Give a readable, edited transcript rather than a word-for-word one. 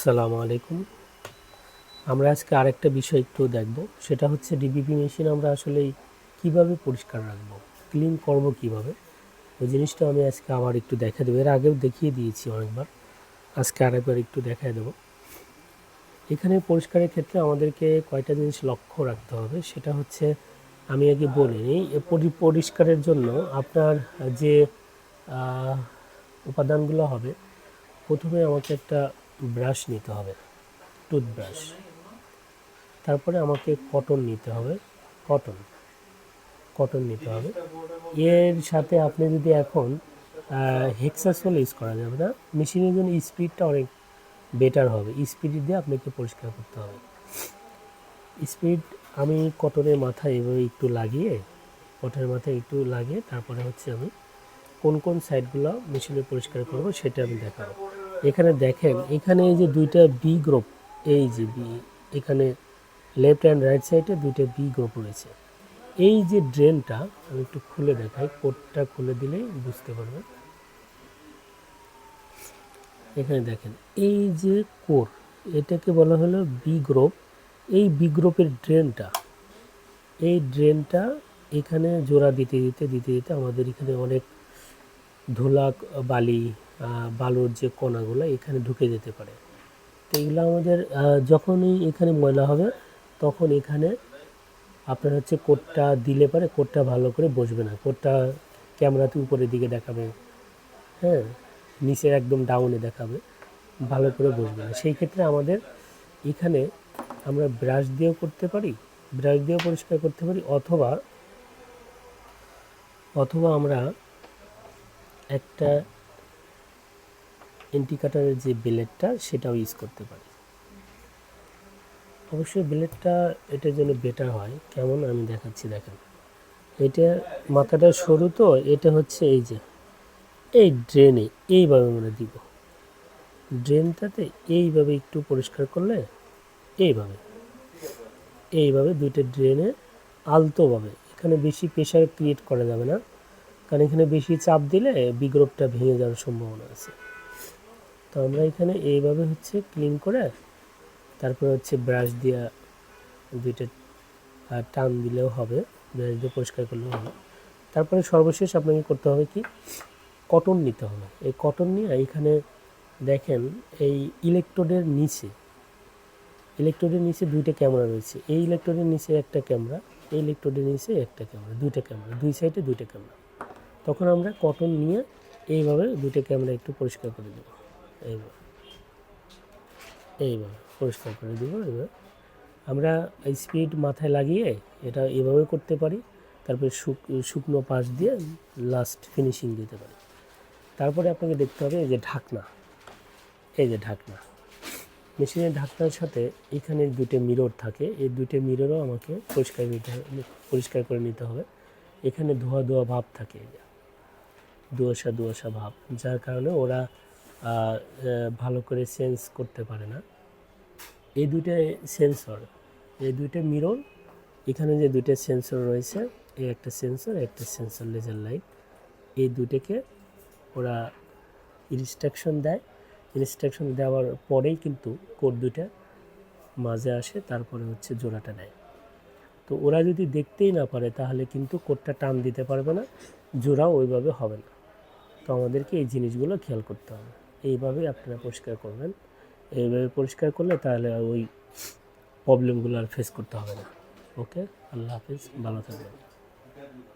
আসসালামু আলাইকুম। আমরা আজকে আরেকটা বিষয় একটু দেখব, সেটা হচ্ছে ডিবিপি মেশিন আমরা আসলে কিভাবে পরিষ্কার রাখব, ক্লিন করব কিভাবে। ওই জিনিসটা আমি আজকে আবার একটু দেখা দেবো। এর আগেও দেখিয়ে দিয়েছি অনেকবার, আজকে আরেকবার একটু দেখায় দেবো। এখানে পরিষ্কারের ক্ষেত্রে আমাদেরকে কয়টা জিনিস লক্ষ্য রাখতে হবে, সেটা হচ্ছে আমি আগে বলে নিই। পরিষ্কারের জন্য আপনার যে উপাদানগুলো হবে, প্রথমে আমাকে একটা ব্রাশ নিতে হবে, টুথব্রাশ। তারপরে আমাকে কটন নিতে হবে, কটন কটন নিতে হবে। এর সাথে আপনি যদি এখন হেক্সাসোল ইউজ করা যাবে না, মেশিনের জন্য স্পিডটা অনেক বেটার হবে। স্পিড দিয়ে আপনাকে পরিষ্কার করতে হবে। স্পিড আমি কটনের মাথায় এভাবে একটু লাগিয়ে, কটনের মাথায় একটু লাগিয়ে তারপরে হচ্ছে আমি কোন কোন সাইডগুলো মেশিনে পরিষ্কার করব সেটা আমি দেখাবো। এখানে দেখেন, এখানে এই যে দুইটা বি গ্রুপ, এই যে বি, এখানে লেফট অ্যান্ড রাইট সাইডে দুইটা বি গ্রুপ রয়েছে। এই যে ড্রেনটা আমি একটু খুলে দেখাই, কোডটা খুলে দিলেই বুঝতে পারবেন। এখানে দেখেন এই যে কোর, এটাকে বলা হলো বি গ্রুপ। এই বি গ্রুপের ড্রেনটা, এই ড্রেনটা এখানে জোড়া দিতে দিতে দিতে দিতে আমাদের এখানে অনেক ধুলা, বালি, বালুর যে কণাগুলো এখানে ঢুকে যেতে পারে। তো এগুলো আমাদের যখনই এখানে ময়লা হবে তখন এখানে আপনার হচ্ছে কোডটা দিলে পরে কোডটা ভালো করে বসবে না। কোডটা ক্যামেরাতে উপরের দিকে দেখাবে, হ্যাঁ, নিচে একদম ডাউনে দেখাবে, ভালো করে বসবে না। সেই ক্ষেত্রে আমাদের এখানে আমরা ব্রাশ দিয়েও করতে পারি, ব্রাশ দিয়েও পরিষ্কার করতে পারি, অথবা অথবা আমরা একটা ইন্ডিকেটরের যে ব্লেডটা সেটাও ইউজ করতে পারি। অবশ্যই ব্লেডটা এটার জন্য বেটার হয়। কেমন আমি দেখাচ্ছি, দেখেন। এটা মাথাটা সরু, তো এটা হচ্ছে এই যে এই ড্রেনে এইভাবে আমরা দিব, ড্রেনটাতে এইভাবে একটু পরিষ্কার করলে, এইভাবে এইভাবে দুইটা ড্রেনে আলতোভাবে, এখানে বেশি প্রেশার ক্রিয়েট করা যাবে না, কারণ এখানে বেশি চাপ দিলে বিগ্রুপটা ভেঙে যাওয়ার সম্ভাবনা আছে। তো আমরা এখানে এইভাবে হচ্ছে ক্লিন করে তারপরে হচ্ছে ব্রাশ দিয়ে দুইটা টান দিলেও হবে, ব্রাশ দিয়ে পরিষ্কার করলেও হবে। তারপরে সর্বশেষ আপনাকে করতে হবে কি, কটন নিতে হবে। এই কটন নিয়ে এখানে দেখেন এই ইলেকট্রোডের নিচে, ইলেকট্রোডের নিচে দুইটা ক্যামেরা রয়েছে। এই ইলেকট্রোডের নিচে একটা ক্যামেরা, এই ইলেকট্রোডের নিচে একটা ক্যামেরা, দুইটা ক্যামেরা, দুই সাইডে দুইটা ক্যামেরা। তখন আমরা কটন নিয়ে এইভাবে দুইটা ক্যামেরা একটু পরিষ্কার করে দেবো, এইভাবে এইভাবে পরিষ্কার করে দেবো। এবার আমরা স্পিড মাথায় লাগিয়ে এটা এভাবে করতে পারি। তারপরে শুকনো পাশ দিয়ে লাস্ট ফিনিশিং দিতে পারি। তারপরে আপনাকে দেখতে হবে এই যে ঢাকনা, এই যে ঢাকনা, মেশিনের ঢাকনার সাথে এখানে দুটো মিরর থাকে। এই দুটো মিররও আমাকে পরিষ্কার করে নিতে হবে। এখানে ধোয়া ধোয়া ভাব থাকে, ধোঁয়াশা ধোঁয়াশা ভাব, যার কারণে ওরা ভালো করে সেন্স করতে পারে না। এই দুইটা সেন্সর, এই দুইটা মিরর, এখানে যে দুইটা সেন্সর রয়েছে, এই একটা সেন্সর, একটা সেন্সর লেজার লাইট, এই দুটোকে ওরা ইনস্ট্রাকশন দেয়। ইনস্ট্রাকশন দেওয়ার পরেই কিন্তু কোড দুইটা মাঝে আসে, তারপরে হচ্ছে জোড়াটা দেয়। তো ওরা যদি দেখতেই না পারে তাহলে কিন্তু কোডটা টান দিতে পারবে না, জোড়াও ওইভাবে হবে না। তো আমাদেরকে এই জিনিসগুলো খেয়াল করতে হবে। এইভাবেই আপনারা পরিষ্কার করবেন। এইভাবে পরিষ্কার করলে তাহলে ওই প্রবলেমগুলো আর ফেস করতে হবে না। ওকে, আল্লাহ হাফিজ, ভালো থাকবেন।